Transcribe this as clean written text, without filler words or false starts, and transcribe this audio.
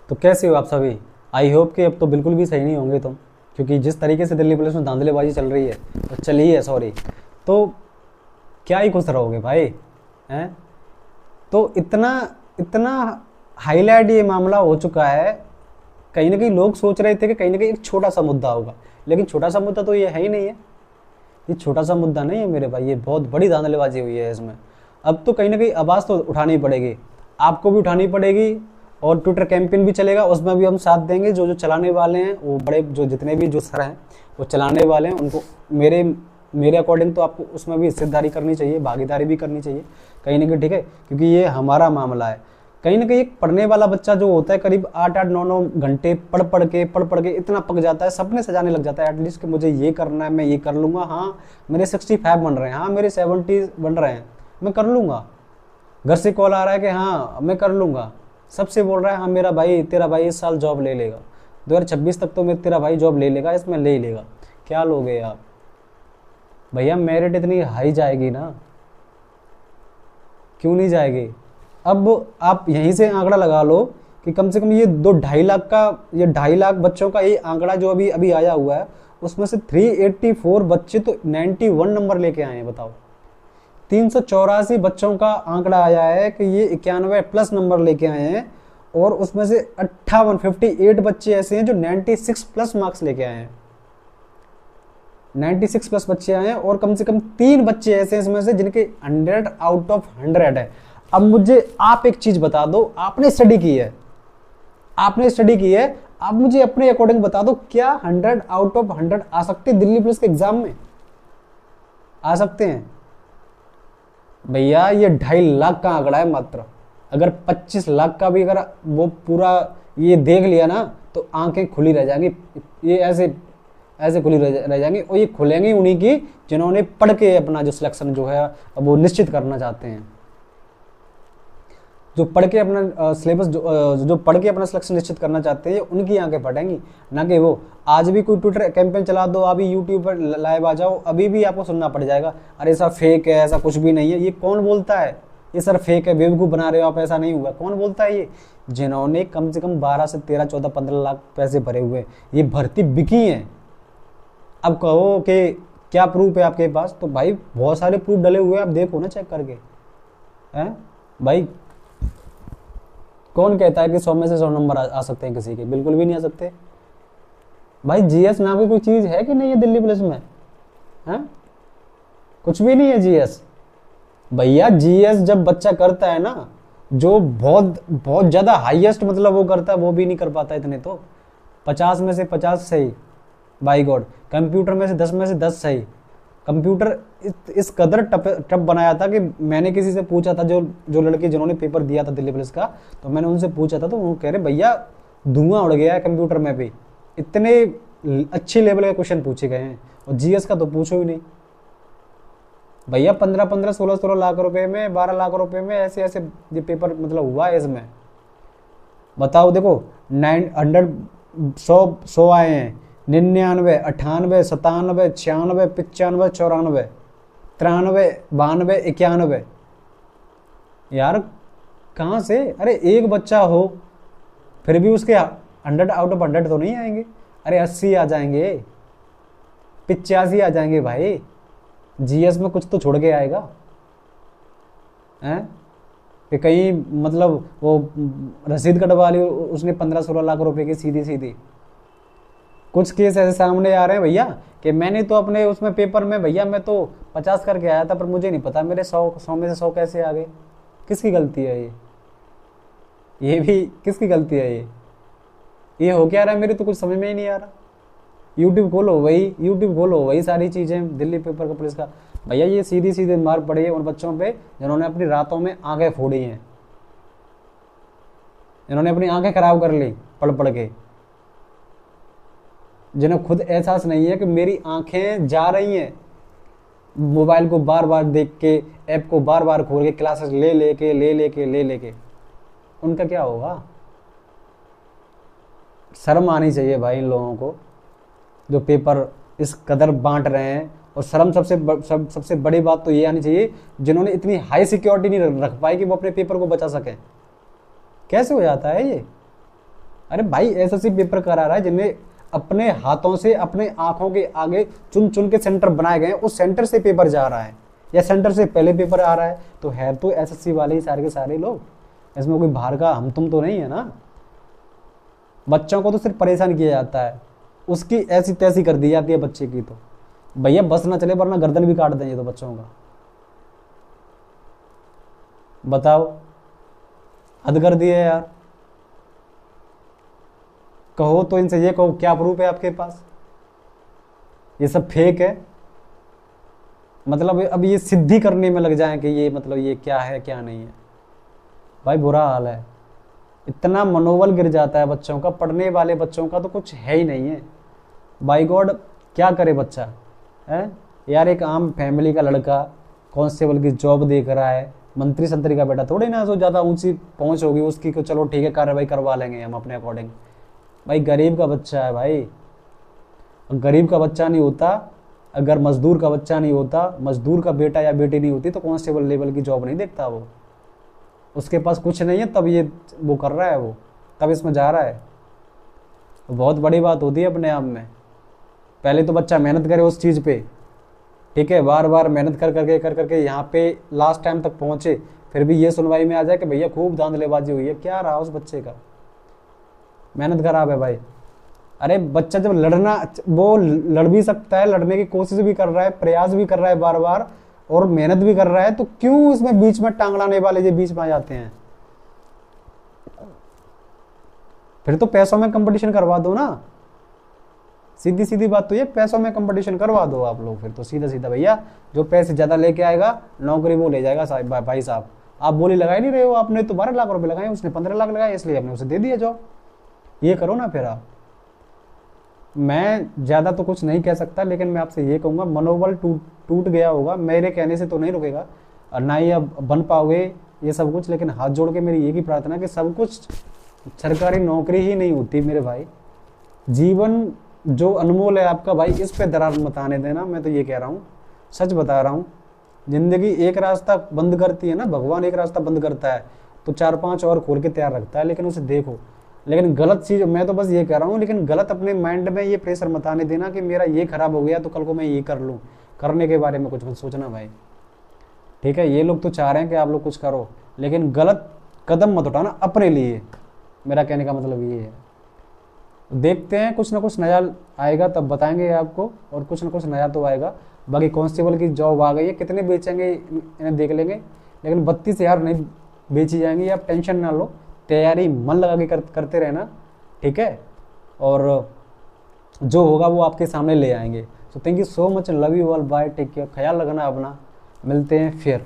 तो कैसे हो आप सभी? आई होप कि अब तो बिल्कुल भी सही नहीं होंगे तुम, क्योंकि जिस तरीके से दिल्ली पुलिस में धांधलेबाजी चल रही है, तो चली है सॉरी, तो क्या ही खुश रहोगे भाई, हैं? तो इतना इतना हाईलाइट ये मामला हो चुका है। कहीं ना कहीं लोग सोच रहे थे कि कहीं ना कहीं एक छोटा सा मुद्दा होगा, लेकिन छोटा सा मुद्दा तो ये है ही नहीं है। ये छोटा सा मुद्दा नहीं है मेरे भाई, ये बहुत बड़ी धांधलेबाजी हुई है इसमें। अब तो कहीं ना कहीं आवाज़ तो उठानी पड़ेगी, आपको भी उठानी पड़ेगी। और ट्विटर कैंपेन भी चलेगा, उसमें भी हम साथ देंगे। जो जो चलाने वाले हैं, वो बड़े जो जितने भी जो सर हैं वो चलाने वाले हैं, उनको मेरे मेरे अकॉर्डिंग तो आपको उसमें भी हिस्सेदारी करनी चाहिए, भागीदारी भी करनी चाहिए कहीं ना कहीं, ठीक है? क्योंकि ये हमारा मामला है। कहीं ना कहीं एक पढ़ने वाला बच्चा जो होता है, करीब 8-8 9 9 घंटे पढ़ पढ़ के इतना पक जाता है, सपने सजाने लग जाता है एटलीस्ट कि मुझे ये करना है, मैं ये कर लूँगा। हाँ, मेरे 65 बन रहे हैं, हाँ मेरे 70 बन रहे हैं, मैं कर लूँगा। घर से कॉल आ रहा है कि हाँ मैं कर लूँगा। सबसे बोल रहा है हाँ मेरा भाई, तेरा भाई इस साल जॉब ले लेगा, 2026 तक तो मैं तेरा भाई जॉब ले लेगा, इसमें ले ही लेगा। क्या लोगे आप भैया? मेरिट इतनी हाई जाएगी ना, क्यों नहीं जाएगी? अब आप यहीं से आंकड़ा लगा लो कि कम से कम ये 2-2.5 लाख का, ये 2.5 लाख बच्चों का ये आंकड़ा जो अभी अभी आया हुआ है, उसमें से 384 बच्चे तो 91 नंबर लेके आए हैं। बताओ, 384 बच्चों का आंकड़ा आया है कि ये 91+ नंबर लेके आए हैं, और उसमें से 58 बच्चे ऐसे हैं जो 96+ मार्क्स लेके आए हैं। 96+ बच्चे आए हैं, और कम से कम 3 बच्चे ऐसे हैं इसमें से जिनके 100 आउट ऑफ 100 है। अब मुझे आप एक चीज बता दो, आपने स्टडी की है, आपने स्टडी की है, आप मुझे अपने अकॉर्डिंग बता दो, क्या 100 आउट ऑफ 100 आ सकते हैं दिल्ली पुलिस के एग्जाम में? आ सकते हैं भैया? ये 2.5 लाख का आंकड़ा है मात्र। अगर 25 लाख का भी अगर वो पूरा ये देख लिया ना, तो आंखें खुली रह जाएंगी, ये ऐसे ऐसे खुली रह जाएंगी, और ये खुलेंगी उन्हीं की जिन्होंने पढ़ के अपना जो सिलेक्शन जो है वो निश्चित करना चाहते हैं। जो पढ़ के अपना सिलेबस जो पढ़ के अपना सिलेक्शन निश्चित करना चाहते हैं, उनकी आंखें फटेंगी, ना कि वो। आज भी कोई ट्विटर कैंपेन चला दो, अभी यूट्यूब पर लाइव आ जाओ, अभी भी आपको सुनना पड़ जाएगा, अरे सर फेक है, ऐसा कुछ भी नहीं है। ये कौन बोलता है? ये सर फेक है, बेवकूफ़ बना रहे हो आप, ऐसा नहीं हुआ। कौन बोलता है ये? जिन्होंने कम से कम 12 से 13 14 15 लाख पैसे भरे हुए, ये भर्ती बिकी है। अब कहो कि क्या प्रूफ है आपके पास? तो भाई बहुत सारे प्रूफ डले हुए हैं, आप देखो ना चेक करके, हैं भाई? कौन कहता है कि 100 में से 100 नंबर आ सकते हैं किसी के? बिल्कुल भी नहीं आ सकते भाई। जीएस नाम की कोई चीज़ है कि नहीं है दिल्ली पुलिस में? हैं? कुछ भी नहीं है जीएस भैया। जीएस जब बच्चा करता है ना, जो बहुत बहुत ज़्यादा हाईएस्ट मतलब वो करता है, वो भी नहीं कर पाता इतने तो। 50 में से 50 सही, बाई गॉड। कंप्यूटर में से 10 में से 10 सही। कंप्यूटर इस कदर टफ बनाया था कि मैंने किसी से पूछा था, जो जो लड़के जिन्होंने पेपर दिया था दिल्ली पुलिस का, तो मैंने उनसे पूछा था, तो वो कह रहे भैया धुआं उड़ गया है कंप्यूटर में भी, इतने अच्छे लेवल के क्वेश्चन पूछे गए हैं। और जीएस का तो पूछो ही नहीं भैया। 15-15 16-16 लाख रुपए में, 12 लाख रुपए में ऐसे ऐसे ये पेपर मतलब हुआ है इसमें। बताओ, देखो 900 100 आए हैं, 99 98 97 96 95 94 93 92 91। यार कहाँ से? अरे एक बच्चा हो फिर भी उसके 100 आउट ऑफ 100 तो नहीं आएंगे। अरे 80 आ जाएंगे, 85 आ जाएंगे भाई। जीएस में कुछ तो छोड़ के आएगा, हैं? कि कहीं मतलब वो रसीद कटवा ली उसने 15-16 लाख रुपए की, सीधी सीधी। कुछ केस ऐसे सामने आ रहे हैं भैया कि मैंने तो अपने उसमें पेपर में भैया मैं तो 50 करके आया था, पर मुझे नहीं पता मेरे 100 में से 100 कैसे आ गए। किसकी गलती है ये भी किसकी गलती है ये हो क्या रहा है? मेरे तो कुछ समझ में ही नहीं आ रहा। यूट्यूब खोलो वही सारी चीज़ें दिल्ली पेपर का पुलिस का। भैया ये सीधी सीधी मार पड़ी है उन बच्चों पे जिन्होंने अपनी रातों में आंखें फोड़ी हैं, इन्होंने अपनी आंखें खराब कर ली पढ़ पढ़ के, जिन्हें खुद एहसास नहीं है कि मेरी आंखें जा रही हैं। मोबाइल को बार बार देख के, ऐप को बार बार खोल के, क्लासेस ले लेके उनका क्या होगा? शर्म आनी चाहिए भाई इन लोगों को जो पेपर इस कदर बांट रहे हैं। और शर्म सबसे बड़ी बात तो ये आनी चाहिए जिन्होंने इतनी हाई सिक्योरिटी नहीं रख पाई कि वो अपने पेपर को बचा सकें। कैसे हो जाता है ये? अरे भाई एसएससी पेपर करा रहा है जिन्हें अपने हाथों से अपने आंखों के आगे चुन चुन के सेंटर बनाए गए हैं, उस सेंटर से पेपर जा रहा है या सेंटर से पहले पेपर आ रहा है, तो है तो एसएससी वाले ही सारे के सारे लोग, इसमें कोई बाहर का हम तुम तो नहीं है ना। बच्चों को तो सिर्फ परेशान किया जाता है, उसकी ऐसी तैसी कर दी जाती है बच्चे की, तो भैया बस ना चले वरना गर्दन भी काट देंगे तो बच्चों का। बताओ, हद कर दिए यार। कहो तो इनसे ये कहो क्या प्रूफ है आपके पास, ये सब फेक है। मतलब अब ये सिद्धि करने में लग जाए कि ये मतलब ये क्या है क्या नहीं है। भाई बुरा हाल है, इतना मनोबल गिर जाता है बच्चों का, पढ़ने वाले बच्चों का तो कुछ है ही नहीं है। बाई गॉड क्या करे बच्चा है यार, एक आम फैमिली का लड़का कांस्टेबल की जॉब देख रहा है, मंत्री संतरी का बेटा थोड़ी ना, सो ज़्यादा ऊंची पहुंच होगी उसकी को चलो ठीक है कार्रवाई करवा लेंगे हम अपने अकॉर्डिंग। भाई गरीब का बच्चा है भाई, गरीब का बच्चा नहीं होता, अगर मजदूर का बच्चा नहीं होता, मजदूर का बेटा या बेटी नहीं होती तो कांस्टेबल लेवल की जॉब नहीं देखता वो। उसके पास कुछ नहीं है तब ये वो कर रहा है, वो तब इसमें जा रहा है। तो बहुत बड़ी बात होती है अपने आप में। पहले तो बच्चा मेहनत करे उस चीज़ पे, ठीक है, बार बार मेहनत कर करके यहाँ पे लास्ट टाइम तक पहुँचे, फिर भी ये सुनवाई में आ जाए कि भैया खूब धांधलेबाजी हुई है। क्या रहा उस बच्चे का, मेहनत खराब है भाई। अरे बच्चा जब लड़ना, वो लड़ भी सकता है, लड़ने की कोशिश भी कर रहा है, प्रयास भी कर रहा है बार बार और मेहनत भी कर रहा है, तो क्यों इसमें बीच में टांग लाने वाले ये बीच में आ जाते हैं। फिर तो पैसों में कंपटीशन करवा दो ना, सीधी सीधी बात तो ये, पैसों में कंपटीशन करवा दो आप लोग। फिर तो सीधा सीधा भैया जो पैसे ज्यादा लेके आएगा नौकरी वो ले जाएगा भाई साहब। आप बोली लगा ही नहीं रहे हो, आपने तो 12 लाख रुपए लगाए, उसने 15 लाख लगाए, इसलिए आपने उसे दे दिया जॉब। ये करो ना फिर आप। मैं ज़्यादा तो कुछ नहीं कह सकता, लेकिन मैं आपसे ये कहूँगा मनोबल टूट गया होगा, मेरे कहने से तो नहीं रुकेगा और ना ही अब बन पाओगे ये सब कुछ, लेकिन हाथ जोड़ के मेरी एक ही प्रार्थना कि सब कुछ सरकारी नौकरी ही नहीं होती मेरे भाई। जीवन जो अनमोल है आपका भाई, इस पे दरार मत आने देना। मैं तो ये कह रहा हूँ, सच बता रहा हूँ। जिंदगी एक रास्ता बंद करती है ना, भगवान एक रास्ता बंद करता है तो 4-5 और खोल के तैयार रखता है, लेकिन उसे देखो। लेकिन गलत चीज़, मैं तो बस ये कह रहा हूँ, लेकिन गलत अपने माइंड में ये प्रेशर मत आने देना कि मेरा ये खराब हो गया तो कल को मैं ये कर लूँ। करने के बारे में कुछ मत सोचना भाई, ठीक है। ये लोग तो चाह रहे हैं कि आप लोग कुछ करो, लेकिन गलत कदम मत उठाना अपने लिए, मेरा कहने का मतलब ये है। देखते हैं कुछ ना कुछ नया आएगा तब बताएंगे आपको, और कुछ ना कुछ नया तो आएगा। बाकी कांस्टेबल की जॉब आ गई है, कितने बेचेंगे इन्हें देख लेंगे, लेकिन 32,000 नहीं बेची जाएंगी। आप टेंशन ना लो, तैयारी मन लगा के करते रहना, ठीक है। और जो होगा वो आपके सामने ले आएंगे। So thank you so much, love you all, bye, take care, ख्याल रखना अपना, मिलते हैं फिर।